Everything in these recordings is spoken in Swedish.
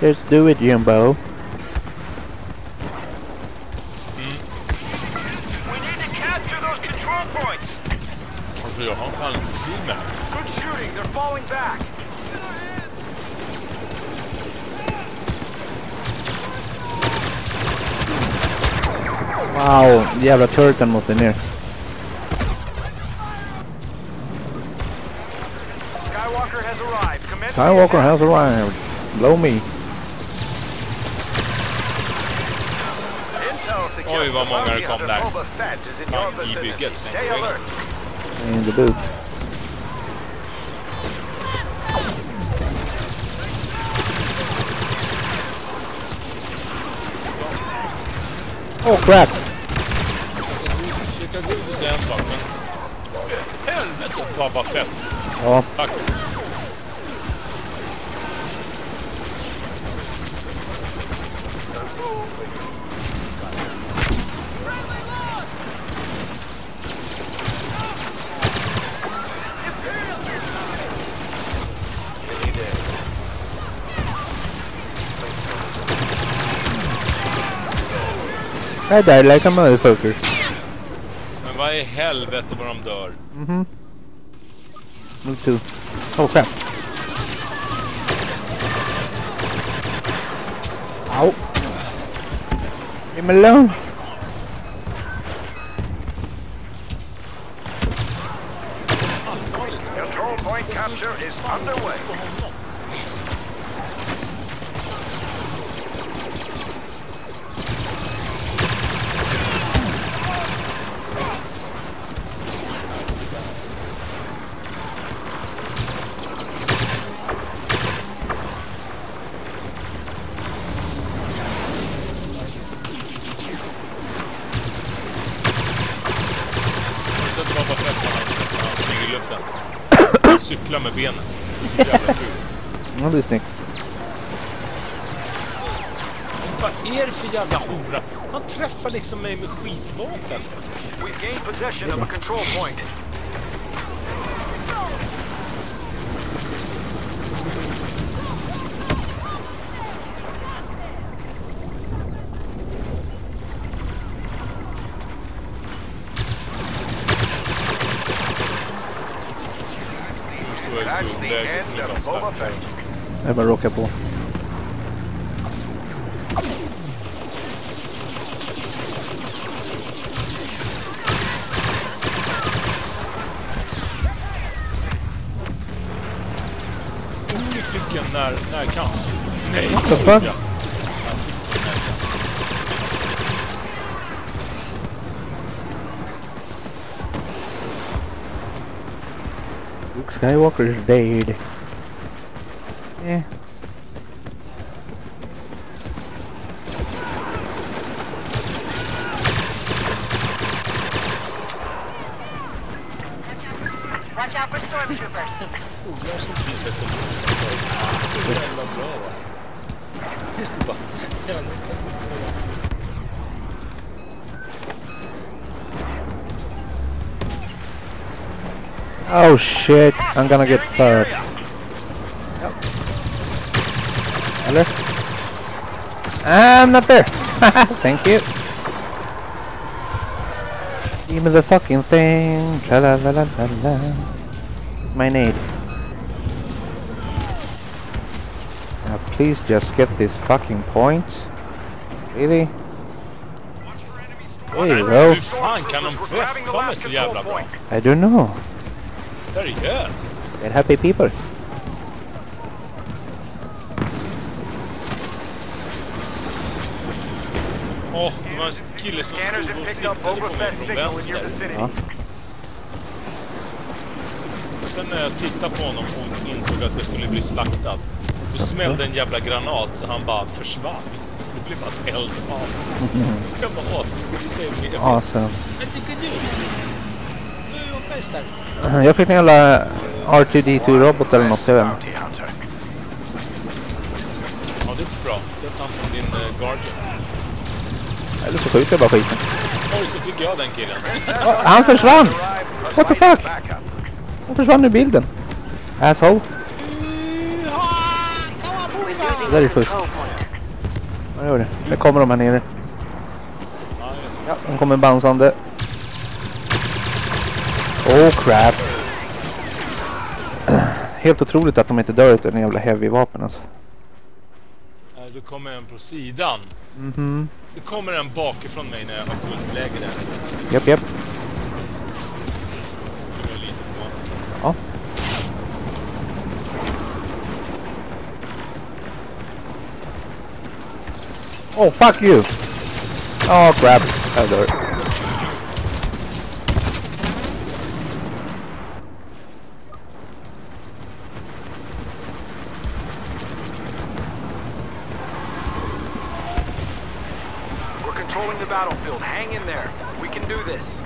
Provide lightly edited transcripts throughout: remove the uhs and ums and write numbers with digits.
Let's do it, Jumbo. We need to capture those control points. Good shooting. They're falling back. Wow, jävla turten måste ner. Skywalker has arrived. Commence Skywalker has arrived. Blow me. Intel suggests Oj, vad många det kom the där. Boba Fett is in your Fan, i vicinity. bygget. Stay alert. In the booth. Oh crap! Försöka gå ut den saken. Helvete, Boba Fett. Ja, Tack. I died like a motherfucker. Men vad i helvete vad de dör. Mhm. Me too. Oh crap. Ow. Leave me alone. Control point capture is underway. Boba Fett när han flyger i luften. Cyklar med benen. Jävla kul. Ja, det är snyggt. Vad är det för jävla hora? Han träffar liksom mig med skitvapen. We've gained possession of a control point. That's the end of Boba Fett. Jag bara råkar på. Olyckligen när kan. Nej, What the fuck? Ja. Luke Skywalker is dead. Yeah. Watch out for stormtroopers. Oh shit, I'm gonna get fucked. Hello? I'm not there. Thank you. Give me the fucking thing. La la la la la la. My nade. Now please just get this fucking point. Really? There you go. Hur fan kan de träffa mig så jävla bra? I don't know. Där är det. They're happy people. Åh, det var en kille som Scanners stod have och picked up tittade Boba på mig Fett's från signal in your vänster. vicinity. Ja. Och sen när jag tittade på honom och insåg att jag skulle bli slaktad, då smällde en jävla granat så han bara försvann. Det blev bara eld av. Jag bara, åh, du säger mig. Awesome. Vad tycker du? Nu är jag bäst där. Jag fick en jävla R2D2-robot eller något, jag vet inte. Bounty hunter. Ja, det är bra. Det tar från din Guardian. Eller så skjuter jag bara skiten. Oj, så fick jag den killen. Han försvann! What the fuck? Han försvann ur bilden. Asshole. Moving Där är to fusk. control point. Vad gör det? Där kommer de här nere. Ja, Ja, de kommer bounceande. Oh crap. Helt otroligt att de inte dör ut en jävla heavy vapen alltså. det kommer en på sidan. Mhm. Det kommer en bakifrån mig när jag har fullt läge där. Japp, japp. Det är lite på. Ja. Oh, fuck you! Oh, crap. Jag dör. We're controlling the battlefield. Hang in there. We can do this.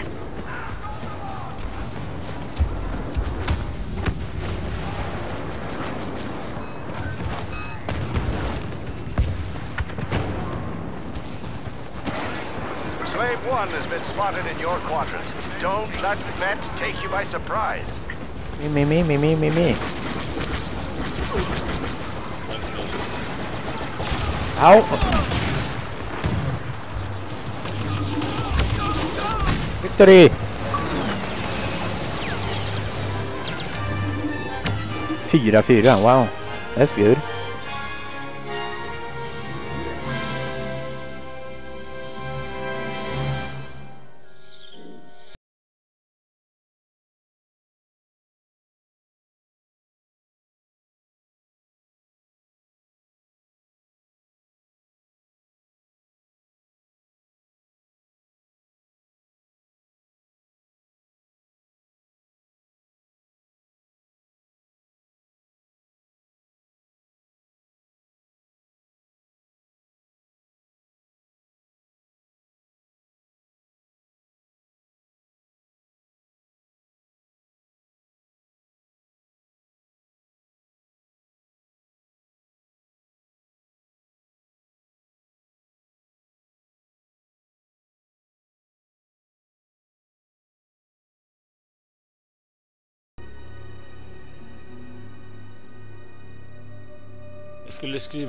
Slave 1 has been spotted in your quadrant. Don't let Vet take you by surprise. Me. Ow! Victory! 4-4, wow. That's good.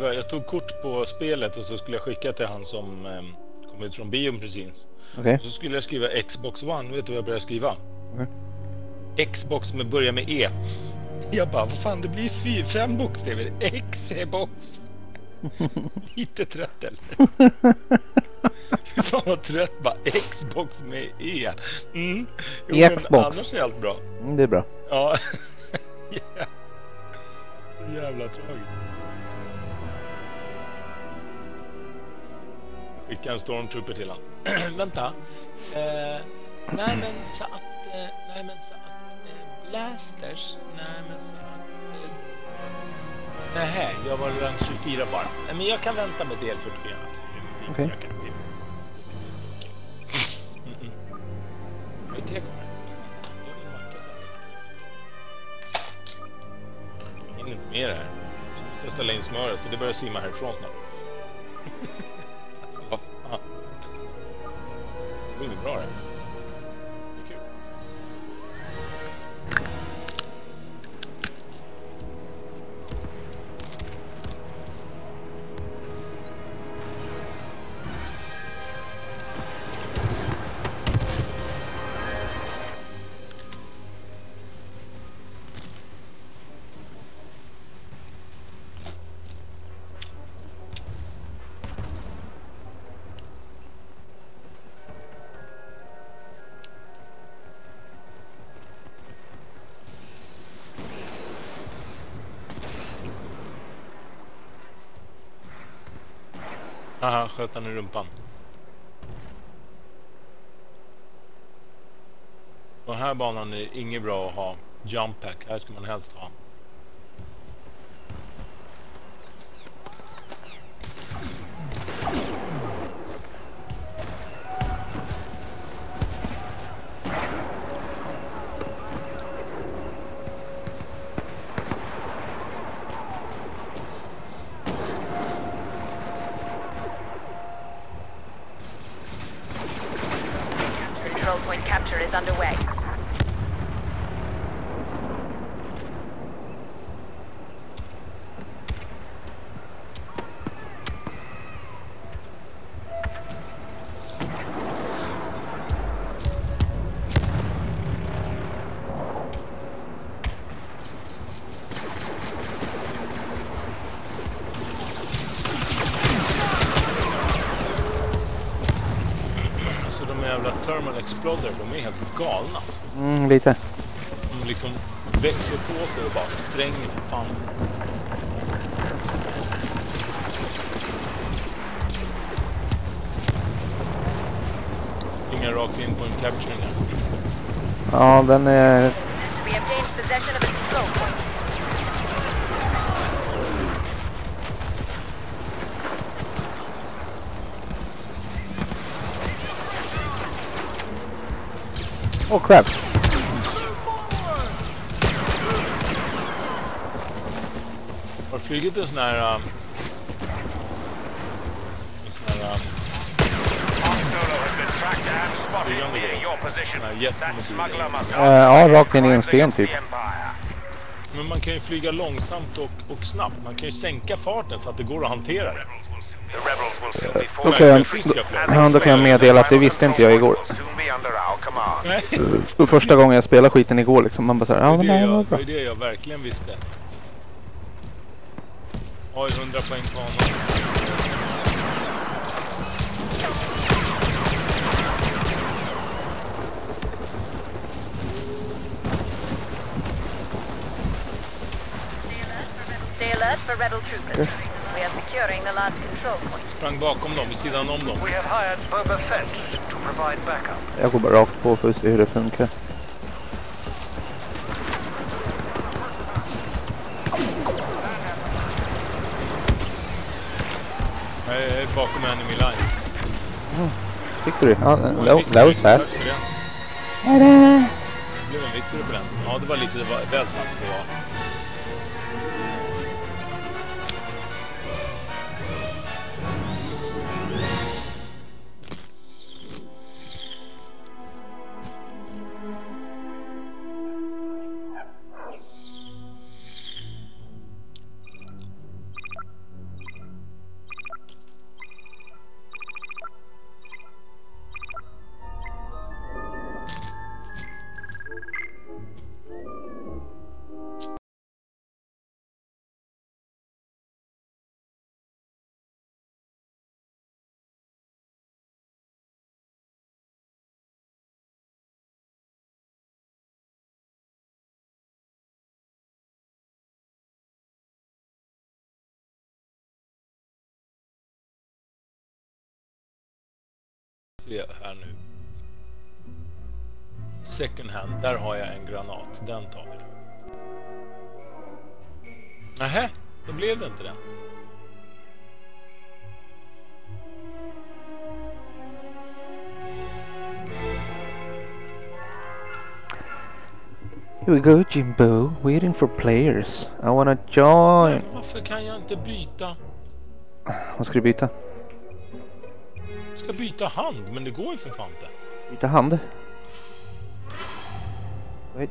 Jag tog kort på spelet och så skulle jag skicka till han som kom ut från bion precis. Okej. Så skulle jag skriva Xbox One, vet du vad jag började skriva? Okej. Xbox med börjar med E. Jag bara, vad fan, det blir 4-5 bokstäver. Xbox. Lite trött eller? Fan vad trött, bara Xbox med E. Mm. Jo, Xbox. Men annars är allt bra. Det är bra. Ja. Yeah. Jävla tragiskt. Skicka en stormtrooper till han. Vänta. Nej men så att blasters. Nej men så att nej, jag var redan 24 bara. Nej, men jag kan vänta med del 44. Okej. Jag kan inte. Vad är det kommer? Jag vill macka sen. Jag hinner inte med det här. Jag ska ställa in smöret för det börjar simma härifrån snart. Alltså vad fan. Det går bra det. Det är kul. Aha, sköt han i rumpan. Och här banan är inget bra att ha jump pack. Här ska man helst ha. Control point capture is underway. thermal exploder, de är helt galna. Lite. De liksom växer på sig och bara spränger för fan. Inga rakt in på en capturing här. Ja, den är... We obtained possession of a control point. Oh crap. Har flugit en sån här... Ja, rakt in i en sten typ. Men man kan ju flyga långsamt och snabbt. Man kan ju sänka farten så att det går att hantera det. Då kan jag meddela att det visste inte jag igår. För första gången jag spelade skiten igår liksom. Man bara såhär, ja men det var bra. Det är det jag verkligen visste. Oj, 100 poäng på honom. Stay alert for rebel troopers. We are securing the last control point. Sprang bakom dem, vid sidan om dem. We have hired Boba Fett to provide backup. Jag går bara rakt på för att se hur det funkar. Jag är bakom enemy line. Tyckte du? Ja, that was fast. Det blev en victory på den. Ja, det var lite väl snabbt det var. Se här nu. Second hand, där har jag en granat. Den tar vi. Nähä, då blev det inte den. Here we go, Jimbo. Waiting for players. I wanna join. Men varför kan jag inte byta? Vad ska du byta? Jag ska byta hand, men det går ju för fan inte. Byta hand? Wait.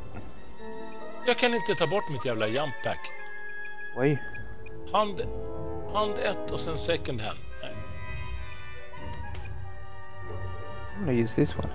Jag kan inte ta bort mitt jävla jump pack. Why? Hand 1 och sen second hand. Nej. I'm gonna use this one.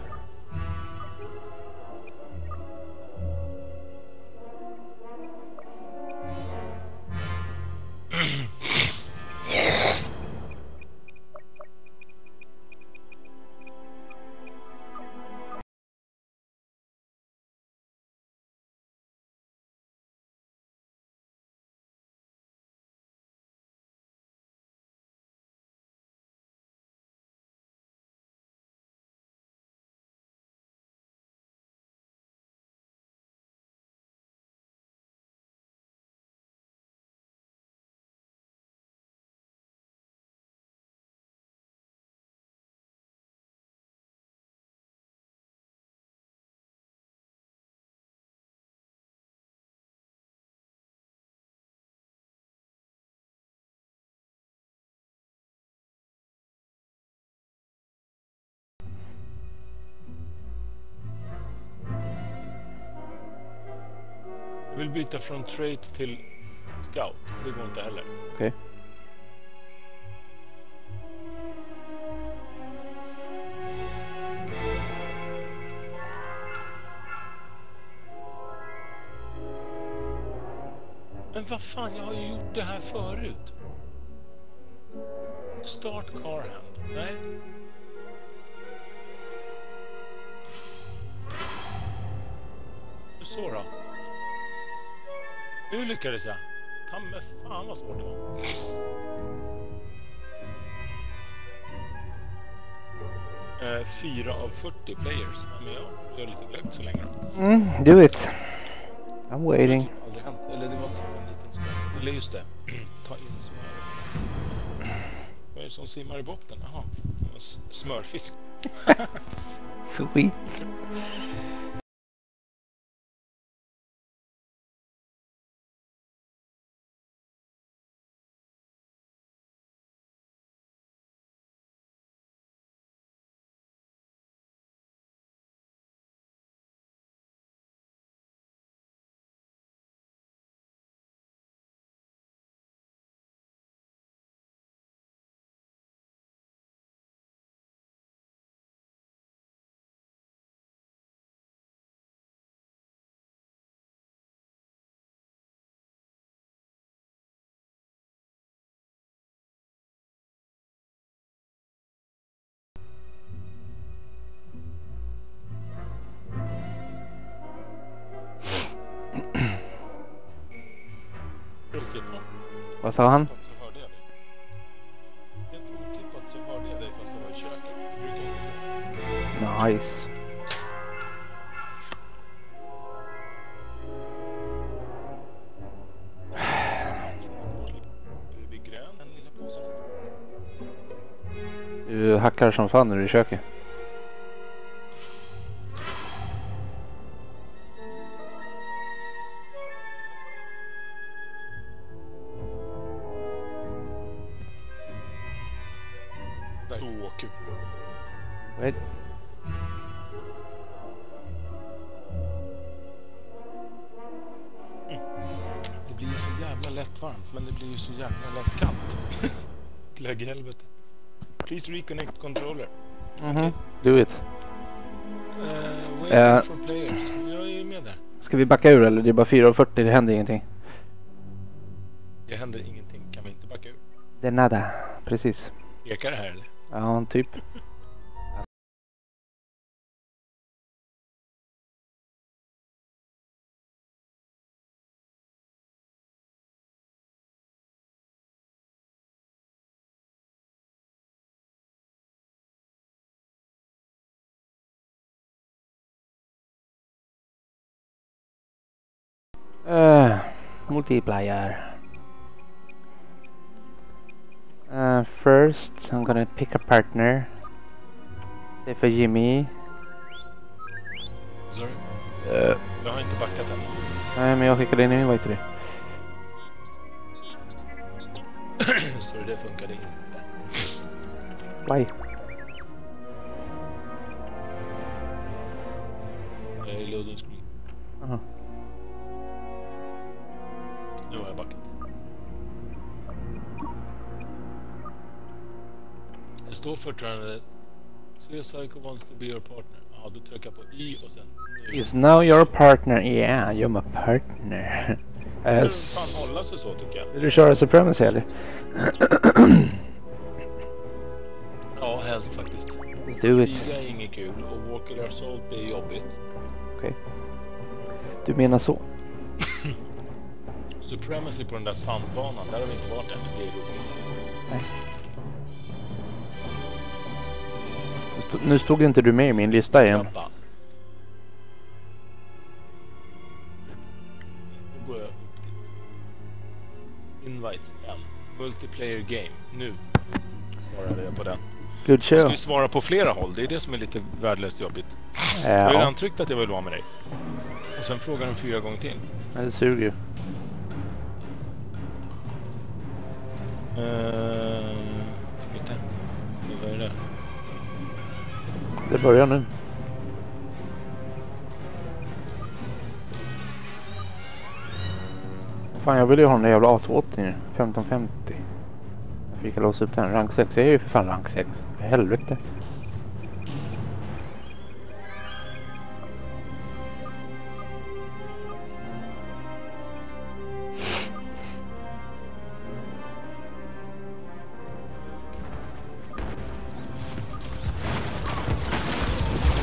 Jag vill byta från trait till scout. Det går inte heller. Okej. Men vad fan, jag har ju gjort det här förut. Start car hand. Nej. Så då. Hur lyckades jag? Ta med fan vad svårt det var. Eh, 4 av 40 players. Ja, men jag gör lite glögg så länge då. Do it. I'm waiting. Det har aldrig hänt. Eller det var en liten stund. Eller just det. Ta in smör. Vad är det som simmar i botten? Jaha. Smörfisk. Sweet. Vad sa han? Så hörde jag dig. Helt otippat så hörde jag dig fast jag var i köket. Det brukar inte vara. Nice. Det blir grön, den lilla påsen. Du hackar som fan när du är i köket. Så kul. Wait. Det blir ju så jävla lätt varmt, men det blir ju så jävla lätt kallt. Glögg i helvete. Please reconnect controller. Do it. Waiting for players. Jag är med där. Ska vi backa ur eller? Det är bara 4:40, det händer ingenting. Det händer ingenting. Kan vi inte backa ur? Det är nada. Precis. Ekar det här eller? Ja, typ. Multiplayer. First, I'm gonna pick a partner. Say for Jimmy. Sorry. Jag har inte backat än. Nej, men jag skickade in en invite till dig. Så det funkade inte. Why? Jag är loading screen. Aha. Nu har jag backat. Det står fortfarande Psycho wants to be your partner. Ja, då trycker jag på I och sen nu. Is now your partner? Yeah, you're my partner. Det fan hålla sig så tycker jag. Vill du köra Supremacy eller? Ja, helst faktiskt. Do it. Flyga är inget kul och Walker Assault är jobbigt. Okej. Du menar så? Supremacy på den där sandbanan, där har vi inte varit än. Det är roligt. Nej. Nu stod inte du med i min lista igen. Grabba. Nu går jag upp dit. Invites igen. Multiplayer game. Nu svarade jag på den. Good Jag ska show. ju svara på flera håll. Det är det som är lite värdelöst jobbigt. Ja. Jag har redan tryckt att jag vill vara med dig. Och sen frågar de 4 gånger till. Men det suger ju. Lite. Vad är det där? Det börjar nu. Fan, jag vill ju ha den där jävla A280 nu. 1550. Jag fick låsa upp den. Rank 6. Jag är ju för fan rank 6. För helvete.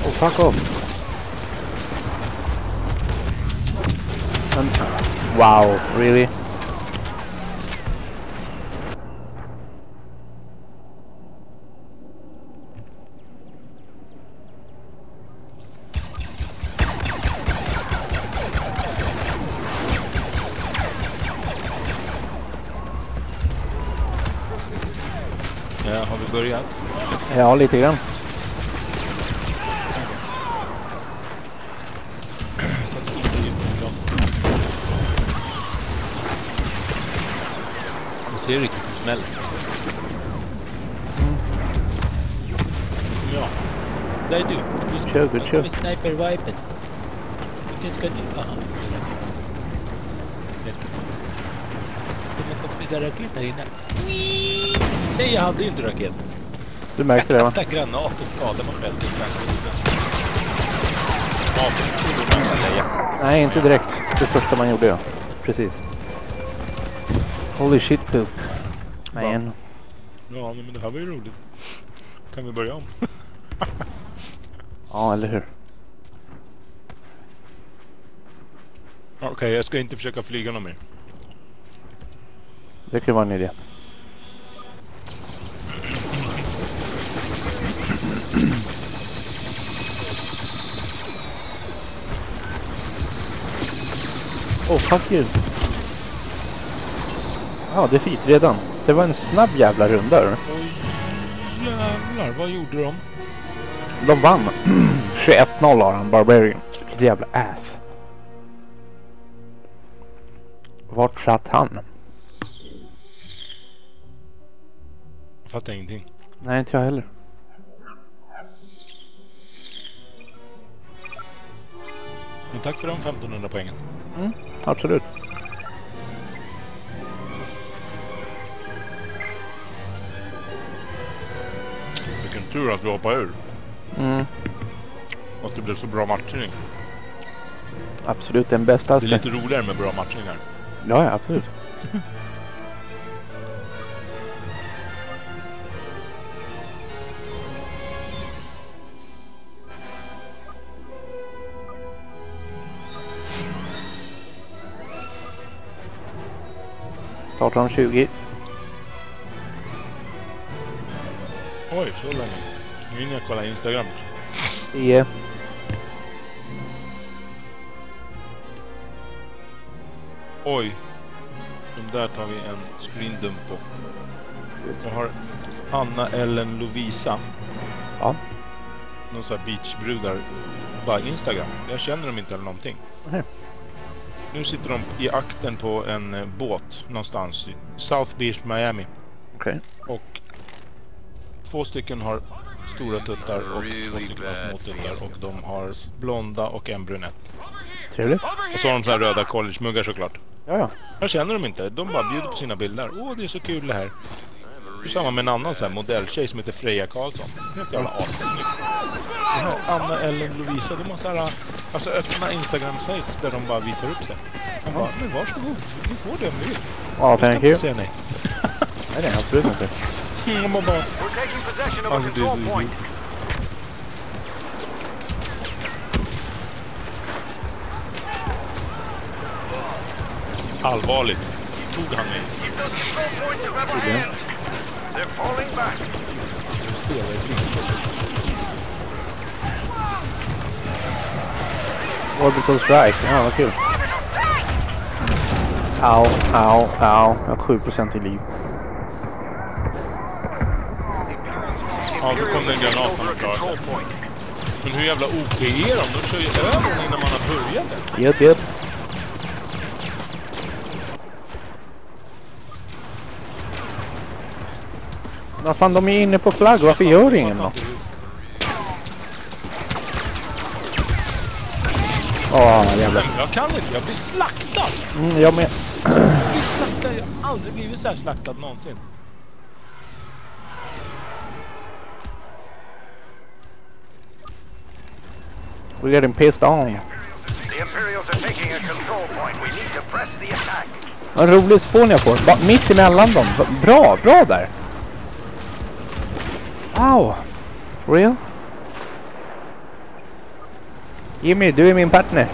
Oh, fuck off. Wow, really? Ja, har vi börjat? Ja, lite grann. Det ser riktigt smäll. Ja. Där är du. Kör. Med sniper-vipen. Vilken ska du? Aha. Det kommer komma raket här inne. Nej, jag hade ju inte raket. Du märkte det, va? Kasta granat och skada mig själv. Nej, inte direkt. Det första man gjorde, ja. Precis. Holy shit, poop. Man. Ja, men det här var ju roligt. Kan vi börja om? Ja, eller hur? Okej, jag ska inte försöka flyga någon mer. Det kan vara en idé. Oh, fuck you. Ja, det är fint redan. Det var en snabb jävla runda. Oj, jävlar, vad gjorde de? De vann. 21-0 har han, Barbarian. Vilket jävla ass. Vart satt han? Jag fattar ingenting. Nej, inte jag heller. Men tack för de 1500 poängen. Absolut. Vilken tur att vi hoppade ur. Att det blev så bra matchning. Absolut, den bästa. Det är lite roligare med bra matchningar. Ja, absolut. Startar om 20. Oj, så länge. Nu vill jag kolla Instagram. 10. Oj. De där tar vi en screendump på. Jag har Anna Ellen Lovisa. Ja. Någon sån här beachbrudar. Bara Instagram. Jag känner dem inte eller någonting. Nej. Nu sitter de i akten på en båt någonstans i South Beach, Miami. Okej. Och 2 stycken har stora tuttar och 2 stycken har små tuttar. Och de har blonda och en brunett. Trevligt. Och så har de så här röda college-muggar såklart. Ja. Jag känner dem inte. De bara bjuder på sina bilder. Åh, det är så kul det här. Det är samma med en annan så här modelltjej som heter Freja Karlsson. Helt jävla assnygg. Anna Ellen Lovisa, de har så här, alltså öppna Instagram-sites där de bara visar upp sig. Man bara, men varsågod, ni får det om ni vill. Ja, thank you. Säga nej. Nej, det är absolut inte. Man bara, We're taking possession of a alltså, det är control så point. allvarligt. Tog han mig. Keep those control points in rebel hands. They're falling back. Spelar i blind. Orbital strike. Ja, vad kul. Au. Jag har 7% i liv. Ja, då kom den granaten och klarade sig. Men hur jävla OP är de? De kör ju över innan man har börjat. Yep. Vad fan, de är inne på flagg. Varför gör ingen då? Jävlar. Jag kan inte, jag blir slaktad. Jag med. Jag blir slaktad, jag har aldrig blivit så här slaktad någonsin. We're getting pissed on. The Imperials are taking a control point. We need to press the attack. En rolig spån jag får. Mitt emellan dem. Bra där. Wow. For real? Jimmy, du är min partner.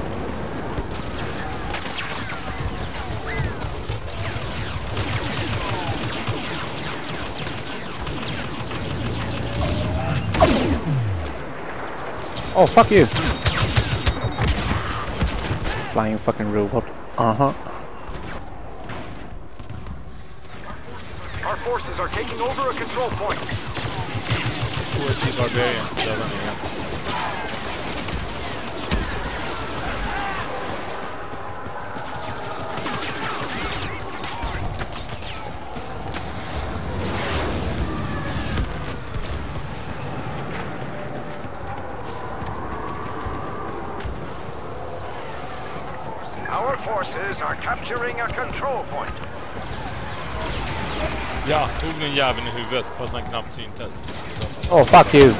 Oh, fuck you! Flying fucking robot. Uh-huh. Our forces are taking over a control point. OSG Barbarian. Döda ner igen. Our forces are capturing a control point. Ja, tog den jäveln i huvudet fast han knappt syntes. Oh, fuck you!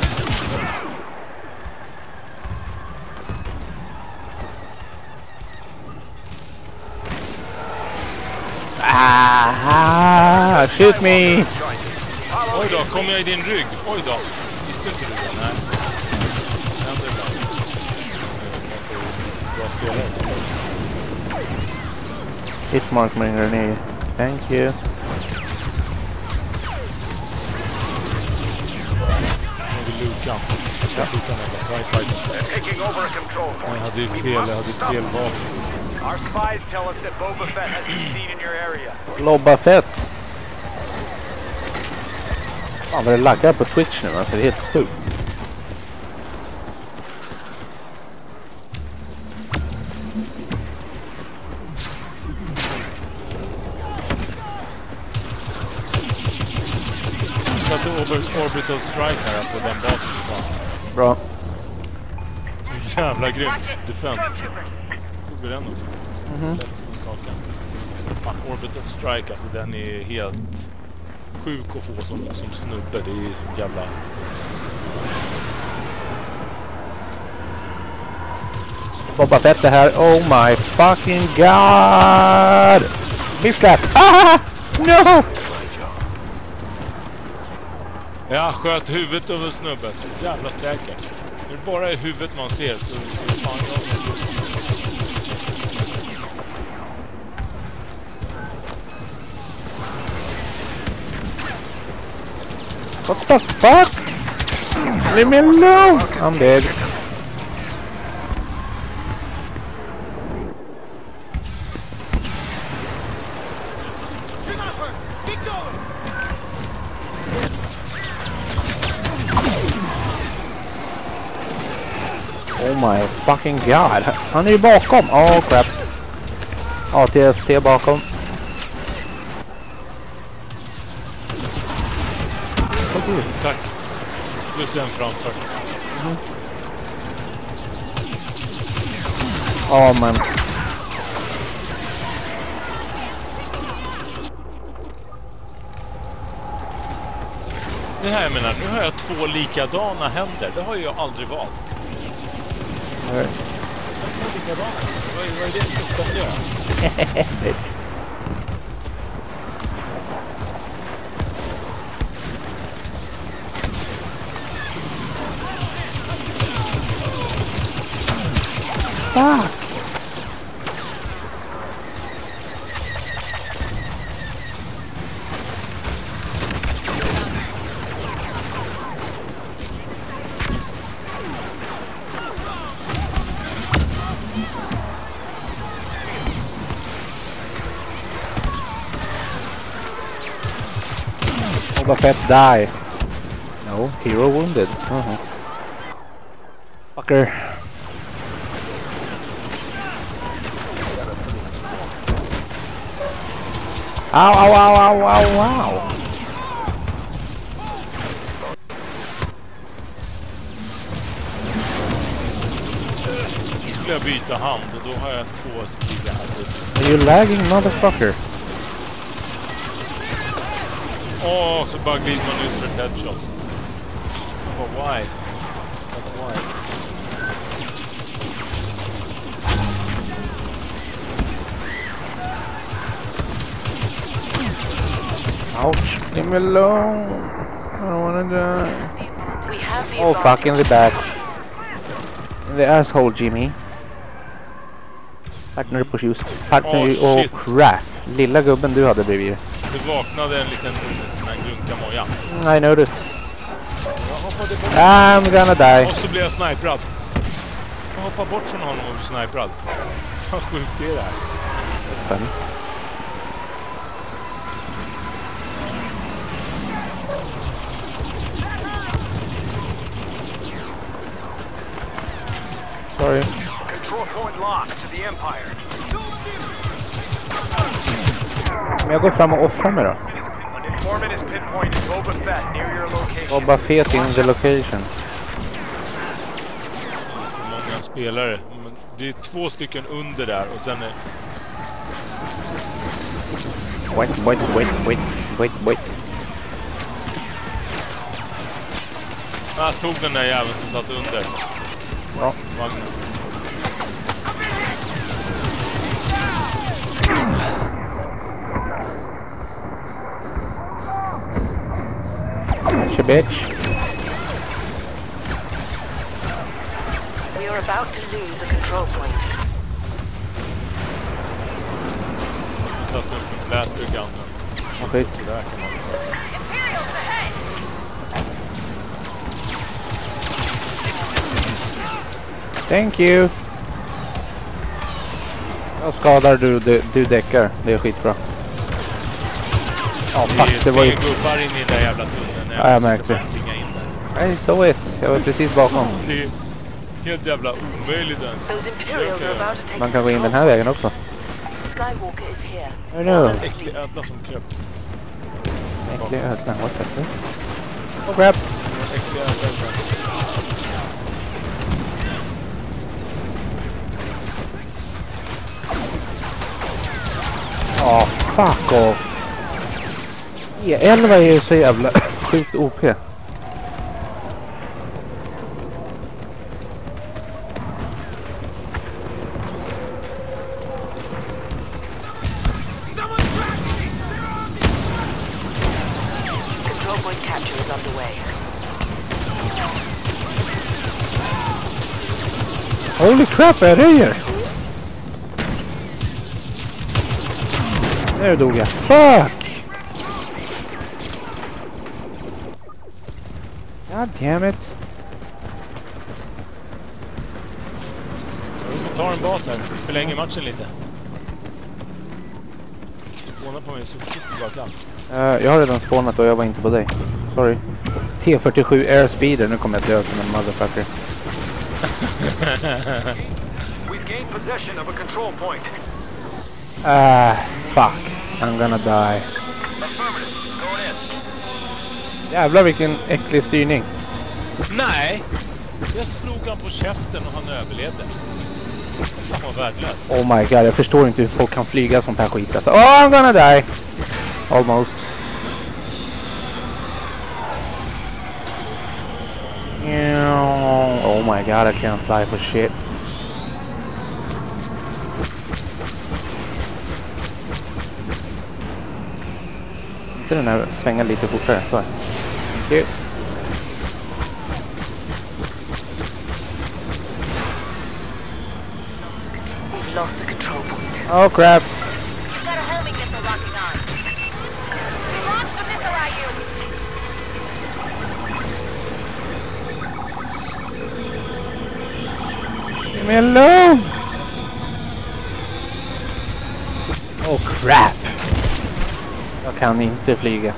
Ah! Shoot me! Oj då, kom jag i din rygg? Oj då. Visste inte du det? Nej. Det händer ibland. Bra spelare. Hit mark my grenade. Thank you. Luka. They're taking over a control point. Jag hade ju fel vapen. Our spies tell us that Boba Fett has been seen in your area. Boba Fett! Fan vad det laggar på Twitch nu, alltså det är helt sjukt. Jag satte orbital strike här på den basen. Bra. Så jävla grymt. Defense. Stormtroopers. Tog vi den också? Lätt som kakan. Fan, orbital strike, alltså den är helt sjuk att få som snubbe. Det är som jävla... Boba Fett det här. Oh my fucking god! Misslat! Ah! No! Ja, sköt huvudet över snubben. Så jävla säkert. Det är bara i huvudet man ser så fan jag... What the fuck? Leave me alone! I'm dead. Oh my fucking god. Han är ju bakom. Oh crap. ATST bakom. Tack. Plus en framför. Ja men. Det här jag menar, nu har jag 2 likadana händer. Det har jag aldrig valt. Nej. Vad är det som gör? Fuck! Boba Fett die. No, hero wounded. Fucker. Ow, ow, ow, ow, ow, ow. Skulle jag byta hand och då har jag 2 stiga här. Are you lagging, motherfucker? Åh, så bara glider man ut för ett headshot. Oh, why? Why? Ouch, leave me alone. I don't wanna die. We have the Oh fuck, in the back. In the asshole, Jimmy. Partner på ljus. Partner, Oh, oh shit. crap. Lilla gubben du hade bredvid. Det vaknade en liten sån här grunka moja. I noticed. I'm gonna die. Och så blev jag sniperad. Jag hoppar bort från honom och blir sniperad. Vad sjukt det är det här. Fem. Sorry. Control point lost to the Empire. Men jag går fram och offrar mig då. An informant is pinpointed Boba Fett near your location. Boba Fett in the location. Så många spelare. Men det är 2 stycken under där och sen är... Wait. Jag tog den där jäveln som satt under. Bra. Vagnen. Bitch. We are about to lose a control point. Satt upp en blaster gun. Okej. Så där kan man säga. Imperials ahead! Thank you. Jag skadar du däckar. Det är skitbra. Ja, fuck, det var ju... gubbar in i den där jävla tunneln. Ja, jag märkte det. Nej, så vet. Jag var precis bakom. Det är helt jävla omöjligt ens. Those Imperials are about to take Man kan gå in den här vägen också. Skywalker is here. I know. Äcklig ödla som kröp. Äcklig ödla. What the fuck? Oh crap. Äcklig ödla. Åh, fuck off. E11 är ju så jävla sjukt OP. Control point capture is underway. Holy crap, jag röjer! Nu dog jag. Fuck! God damn it. Vi tar en bas här. Förlänger matchen lite. Spåna på mig så fort du bara kan. Jag har redan spånat och jag var inte på dig. Sorry. T47 Airspeeder. Nu kommer jag dö som en motherfucker. We've gained possession of a control point. Fuck. I'm gonna die. Affirmative. Going in. Jävlar vilken äcklig styrning. Nej! Jag slog han på käften och han överlevde. Han var värdelös. Oh my god, jag förstår inte hur folk kan flyga sånt här skit. Alltså. Oh, I'm gonna die. Almost. Oh my god, I can't fly for shit. Inte den här svänga lite fortare. Så. Thank you. We've lost the control point. Oh crap. We've got a homing missile locking on. We launched the missile at you! Leave me alone. Oh crap. Jag kan inte flyga.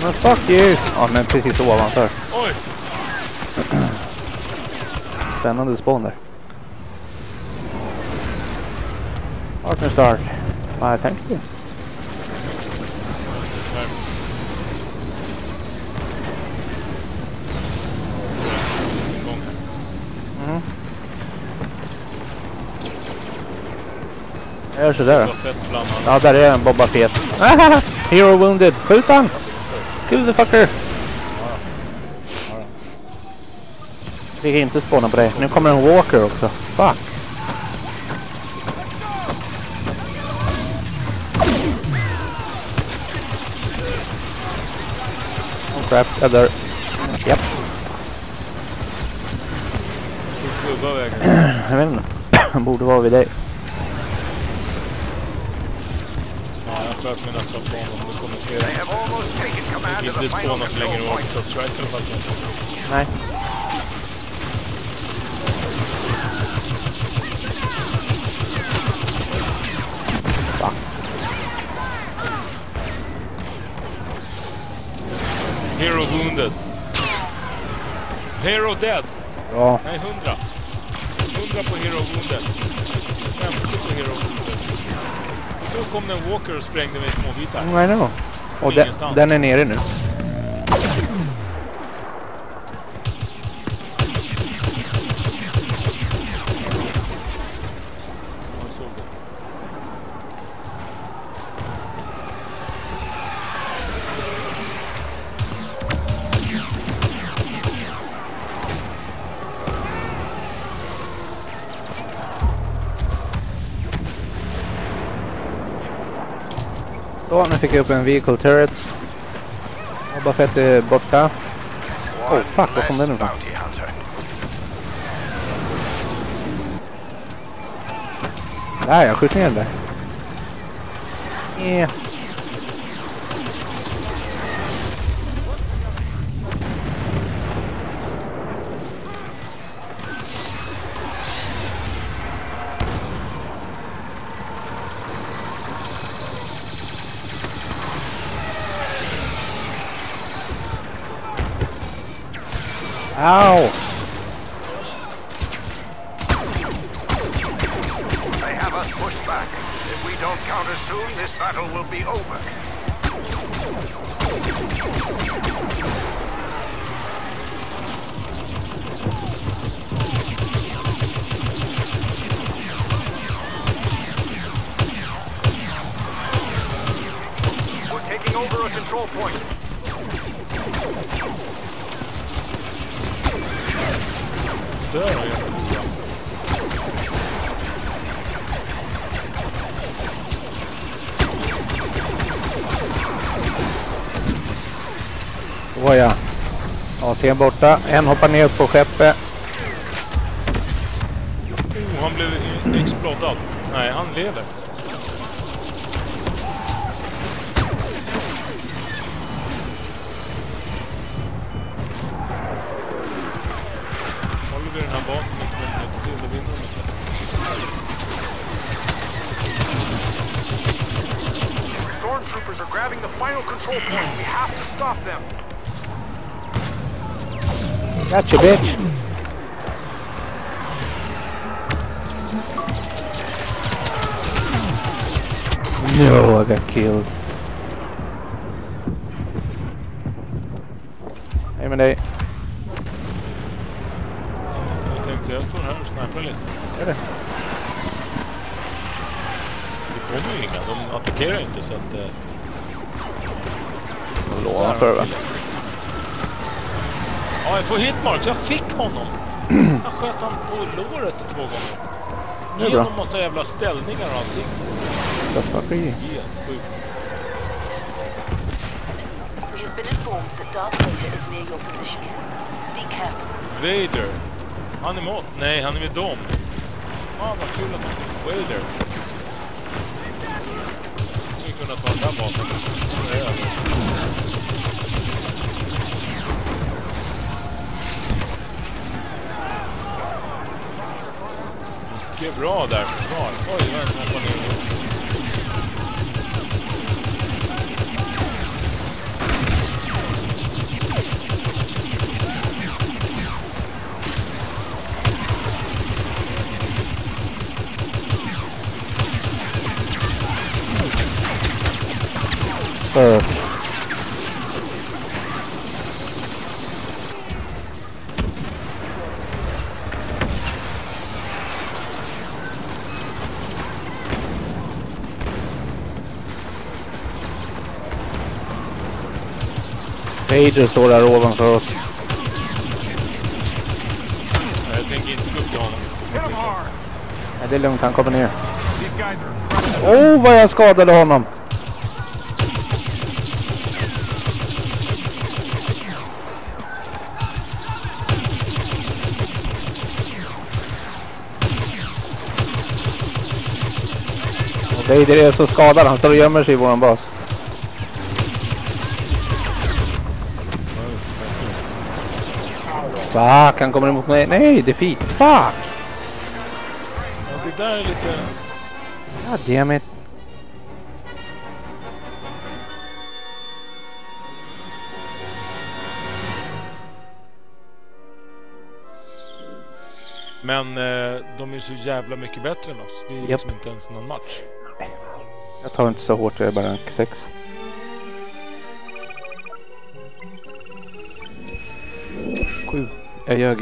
Men fuck you! Ja, men precis ovanför. Oj! Spännande spawn där. Partner start. Nej, thank you. Mm. Jag gör sådär då. Ja, där är en Boba Fett. Hero wounded. Skjut han! Kill the fucker! Vi kan inte spåna på dig. Nu kommer en walker också. Fuck! Oh crap, jag dör. Japp. gubbar vägen? Jag vet inte. Han borde vara vid dig. Ja, jag sköt mig nästan på honom. Det kommer flera. They have almost taken command Jag of the inte final spåna för länge control och point. så strike i alla fall. Nej. Va? Hero wounded. Hero dead. Ja. Nej, 100. 100 på hero wounded. 50 på hero wounded. Då kom det en walker och sprängde mig i små bitar. I know. Och den är nere nu. Jag såg det. Så, nu fick jag upp en vehicle turret. Boba Fett är borta. Oh fuck, vad kom det nu då? Bounty hunter. Där, jag skjuter ner där. Yeah. Ow! They have us pushed back. If we don't counter soon, this battle will be over. We're taking over a control point. Där har jag. Så ja. AT'n borta. En hoppar ner på skeppet. Oh, han blev explodad. Nej, han lever. Håller vi den här basen inte med helt till och vinner inte. Stormtroopers are grabbing the final control point. We have to stop them. Gotcha, bitch. No, I got killed. Hej med dig. Jag tänkte jag står här och snipar lite. Är det? Det kommer ju inga, de attackerar inte så att... Låna för va? Ja, jag får hitmark, jag fick honom. Jag sköt han på låret 2 gånger. Det är bra. Genom massa jävla ställningar och allting. Staffaski. Helt sjukt. We have been informed that Darth Vader is near your position. Be careful. Vader. Han är mot. Nej, han är med dem. Ah, vad kul att han... Vader. Vi kunde ta den där basen. Det är över. Det är bra där, försvar. Oj, vänta, hoppa ner. Vader står där ovanför oss. Jag tänker inte gå upp till honom. Nej, det är lugnt, han kommer ner. Oh, vad jag skadade honom! Vader är så skadad, han står och gömmer sig i våran bas. Fuck, han kommer emot mig. Nej, defeat. Fuck! Ja, det där är lite... God damn it. Men de är så jävla mycket bättre än oss. Det är liksom inte ens någon match. Jag tar inte så hårt, jag är bara rank 6. Sju. Jag ljög.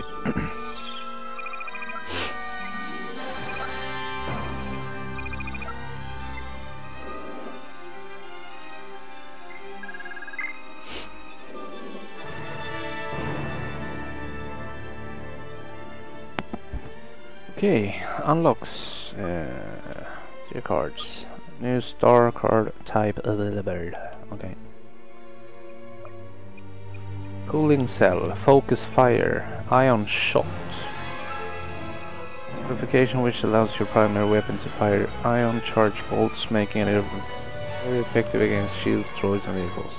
Okay, unlocks 3 cards. New star card type available. Okay. Cooling cell, focus fire, ion shot. Modification which allows your primary weapon to fire ion charge bolts, making it very effective against shields, droids, and vehicles.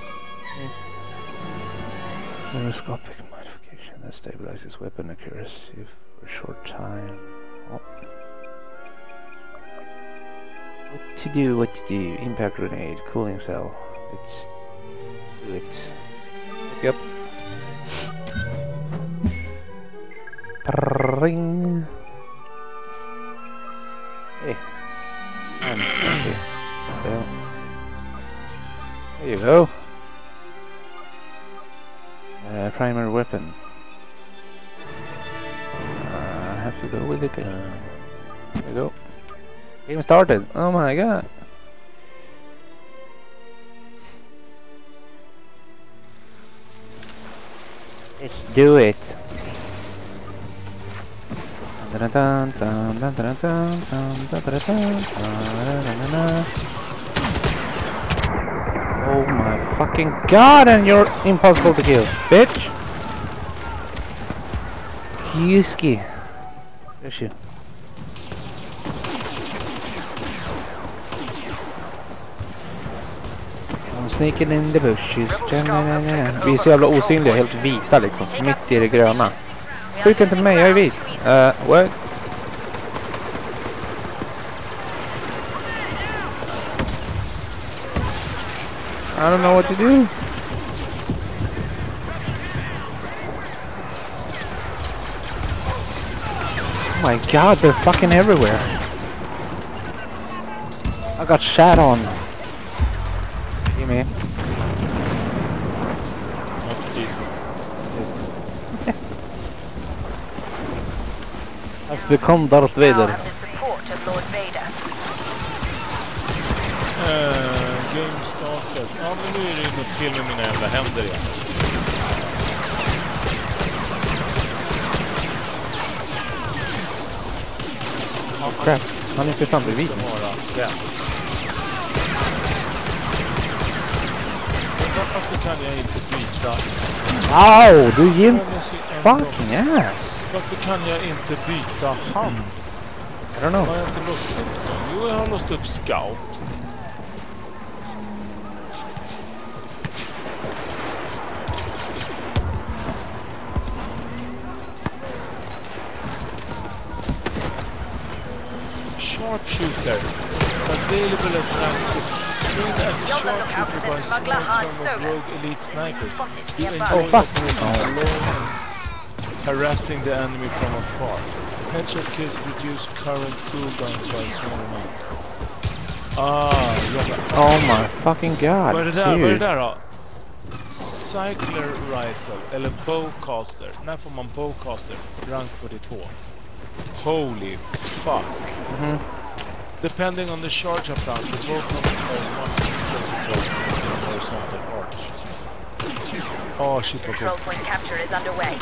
Gyroscopic modification that stabilizes weapon accuracy for a short time. Oh. What to do? Impact grenade, cooling cell. Let's do it. Yep. Ring. Hey. Okay. So, there you go. Primary weapon. I have to go with the gun. There we go. Game started. Oh my god. Let's do it. Oh my fucking god, and you're impossible to kill, bitch. Yuski. Where's you? I'm sneaking in the bushes. Vi är så jävla osynliga, helt vita liksom. Mitt i det gröna. Skjut inte mig, jag är vit. What? I don't know what to do. Oh my god, they're fucking everywhere. I got shat on. Give me. Has become Darth Vader. Game started. Ja, men nu är det något fel med mina jävla händer igen. Oh crap, han är inte fram bredvid mig. Varför kan jag inte byta? Au, du ger fucking ass. Varför kan jag inte byta hand? I don't know. Har jag inte låst upp dem? Jo, jag har låst upp scout. Sharpshooter. Available at rank 6. Trained as a sharpshooter by a small team of rogue elite snipers. Oh fuck. Harassing the enemy from afar. Headshot kills reduce current cooldowns by a small amount. Jävlar. Oh my fucking god. Vad är det där då? Cycler rifle eller bowcaster. När får man bowcaster? Rank 42. Holy fuck. Depending on the charge up down, the bowcaster has one horizontal arch. Oh shit, what Control point capture is underway.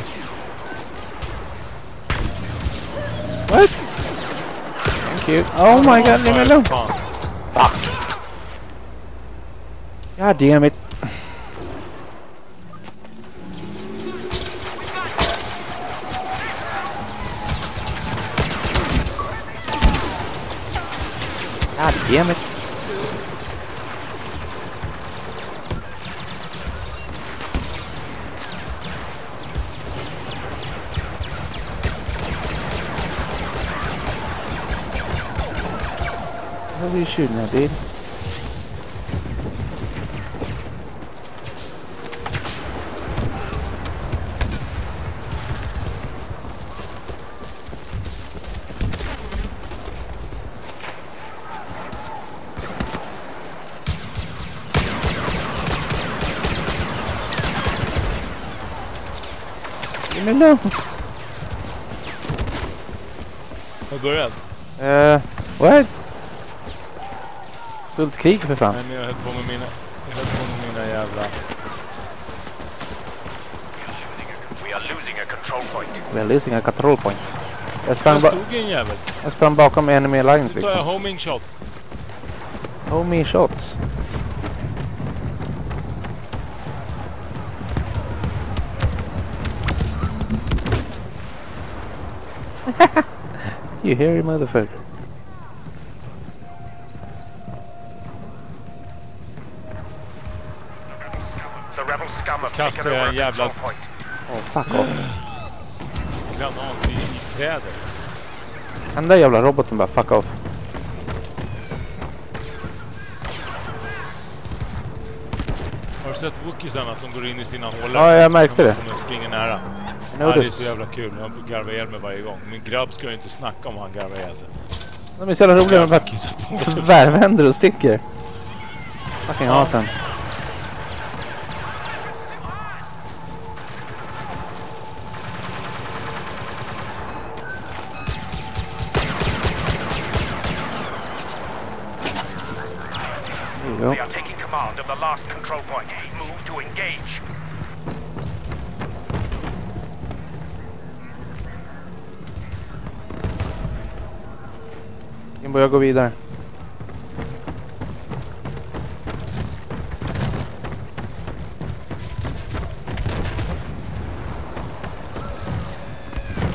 What? Thank you. Oh my god, leave me alone. Fuck. God damn it. God damn it. Har vi tjurna bil? Men no. Har börjat? What? Fullt krig för fan. Nej, men jag höll på med mina jävla... We are losing a control point. We are losing a control point. Jag Jag stod en jävel. sprang bakom enemy lines Så tar jag liksom. homing shot. Homie shots. You hear him, motherfucker. The rebel scum have Kastar taken jag over en a jävla- control point. Oh, fuck off. Granat i trädet. Den där jävla roboten bara fuck off. Har du sett wookiesarna som går in i sina hålor? Ja, jag märkte det. De springer nära. Jag Ja, det är noticed. så jävla kul. Jag garvar ihjäl mig varje gång. Min grabb ska ju inte snacka om han garvar ihjäl sig. De är så jävla roliga, de bara Kissar på sig. tvärvänder och sticker. Fucking awesome. There you go. They are taking command of the last control point. Move to engage. Vi börjar gå vidare.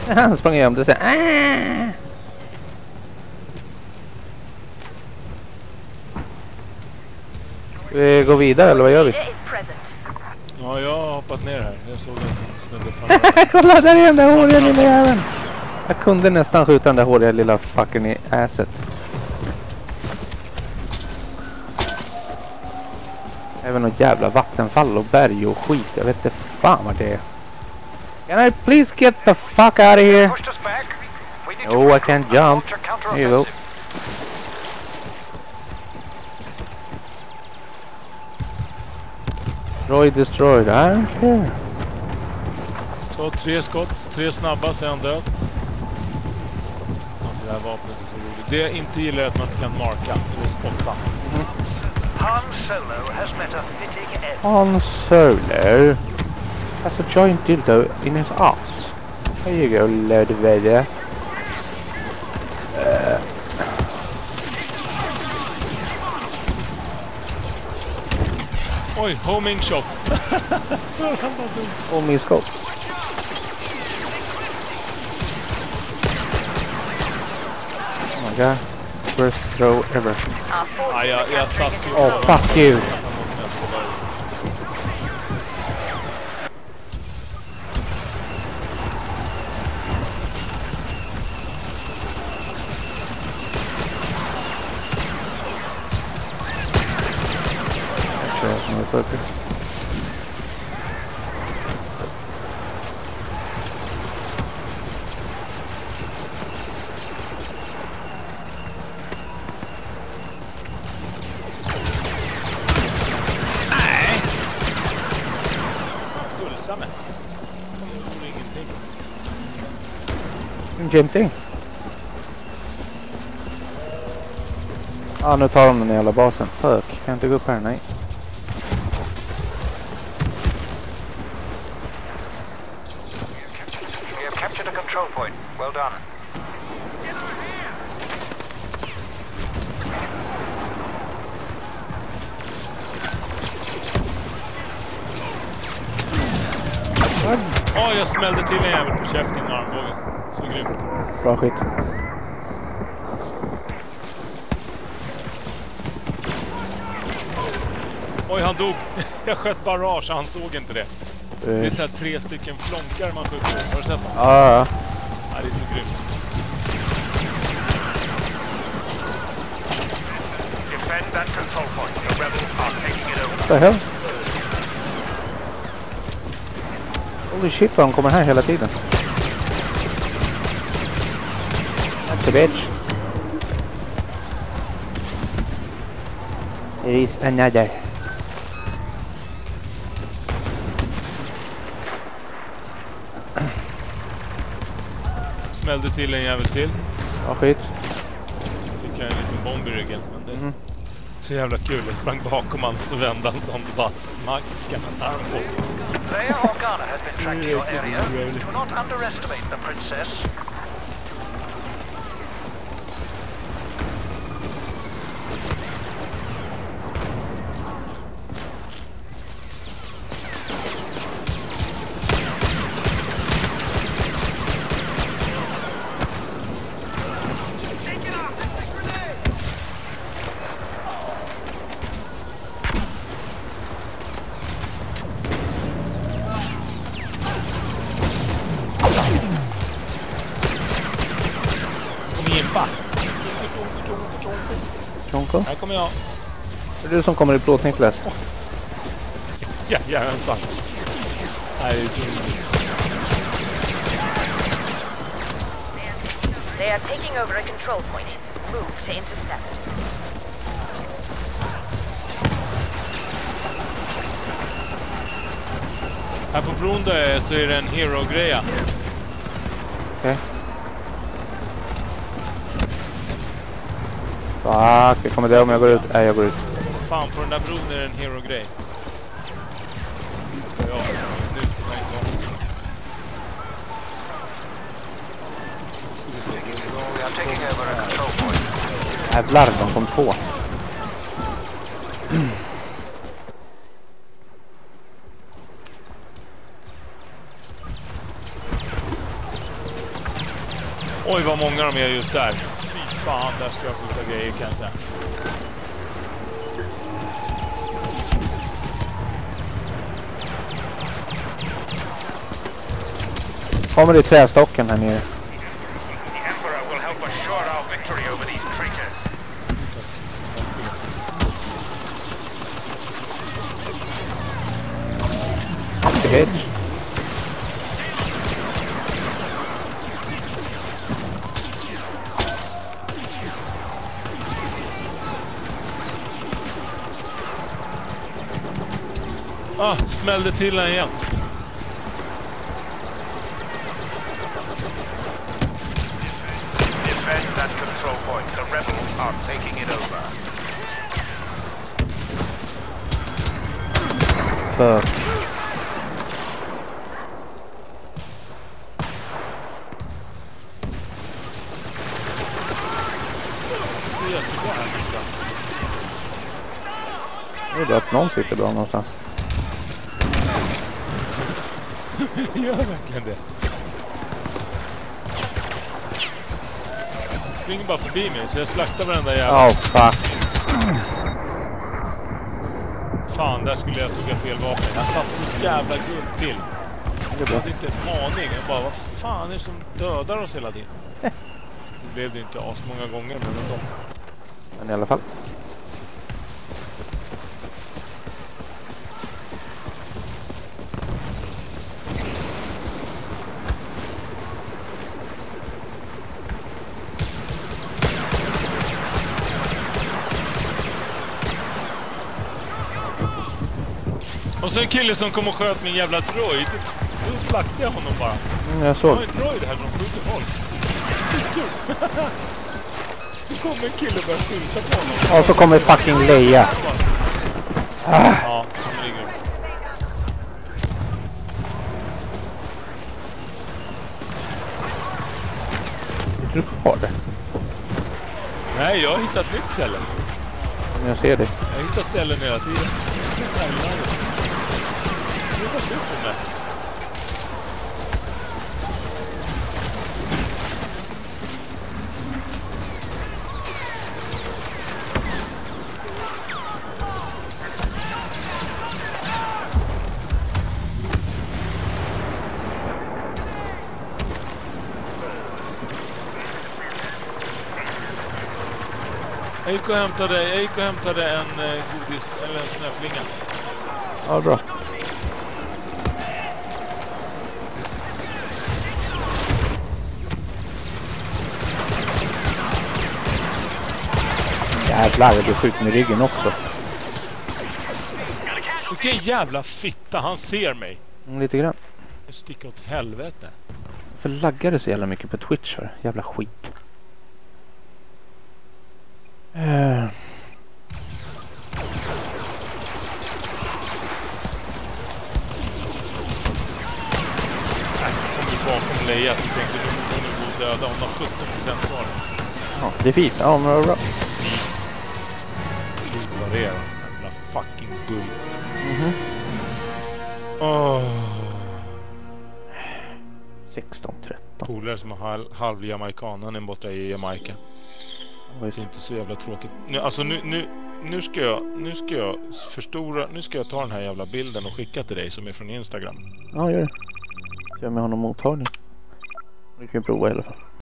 Han sprang igenom det så här. Vi går vidare eller vad gör vi? Leader is present. Ja, jag har hoppat ner här. Jag såg en snubbe framför. Kolla där är den där håriga lilla jäveln. Jag kunde nästan skjuta den där håriga lilla fucking i asset. Även något jävla vattenfall och berg och skit. Jag vet inte fan vad det är. Can I please get the fuck out of here? Pushed us back. We need Oh, to I can't and jump. launch a Here you go. counteroffensive. Droid destroyed. I don't care. Så 3 skott, 3 snabba, så är han död. Ja, det här vapnet är så roligt. Det jag inte gillar är att man inte kan marka eller spotta. Han Solo has met a fitting end. Han Solo has a giant dildo in his ass. There you go, Lord Vader. Oj, homing shot. Så han var dum. Och min skott. Oh my god. Worst throw ever. Our forces Ja, are jag capturing satt a ju... Oh, control fuck you. Motherfucker. Pulsa med. Det gjorde ingenting. Ingenting. Ja, nu tar de den jävla basen. Fuck, kan jag inte gå upp här? Nej. We have captured a control point. Well done. Ja, jag smällde till en jävel på käften med armbågen. Så grymt. Bra skit. Oj, han dog. Jag sköt barrage, han såg inte det. Det är så här 3 stycken flonkar man skjuter. Har du sett dem? Ja. Ja, det är så grymt. Defend that control point. The rebels are taking it over. What the hell? Holy shit vad de kommer här hela tiden. That's a bitch. There is another. Smällde till en jävel till. Ja, skit. Fick jag en liten bomb i ryggen. Men det är så jävla kul. Jag sprang bakom han så vände han som det bara smackade med arm på. Player Organa has been tracked to your area. Do not underestimate the princess. Tjonko? Här kommer jag. Det är du som kommer i plåt, Niklas. Ja, jag är ensam. Nej, det är kul. They are taking over a control point. Move to intercept. Här på bron där så är det en hero-greja. Okej. Fuck, jag kommer dö om jag går ut. Nej, jag går ut. Fan, på den där bron är det en hero-grej. Ja, nu ska man inte ha. We are taking over a control point. Jävlar, de kom två. Oj, vad många de är just där. Fy fan, där ska jag skjuta grejer kan jag säga. Kommer det trästocken här nere? The Emperor will help assure our victory over these traitors. The bitch. Ah, smällde till den igen. Defend that control point. The rebels are taking it over. Fuck. Det är jättebra här. Det är bra att någon sitter bra någonstans. Gör verkligen det. Jag springer bara förbi mig så jag slaktar varenda jävla. Oh fuck. Fan, där skulle jag tugga fel vapen. Jag satt så jävla guld till. Det är Jag bra. hade inte en aning. Jag bara, vad fan är det som dödar oss hela tiden? Det blev det inte as många gånger, men ändå. Men i alla fall. Och så en kille som kom och sköt min jävla droid. Då slaktade jag honom bara. Jag Jag såg. har en droid här som skjuter folk. Det kom en kille och började skjuta på honom. Och så kommer fucking Leia. Ja, som ligger. Du har det. Nej, jag har hittat ett nytt ställe. Jag ser det. Jag hittar ställen hela tiden. Det var slut på mig. Jag gick och hämtade en godis eller en snöflinga. Ja, bra. Jävlar, jag blir skjuten i ryggen också. Vilken jävla fitta, han ser mig. Lite grann. Jag sticker åt helvete. För laggar det så jävla mycket på Twitch för? Jävla skit. Bakom Leia så tänkte du hon är god döda. Hon har 17% kvar. Ja, det är fint. Ja, men vad bra. Vad det är. Jävla fucking bull. Mhm. 16-13. Polare som har halv jamaican. Han är borta i Jamaica. Det är inte så jävla tråkigt. Nu ska jag förstora. Nu ska jag ta den här jävla bilden och skicka till dig som är från Instagram. Ja, gör det. Se om jag har någon mottagning. Vi kan prova i alla fall.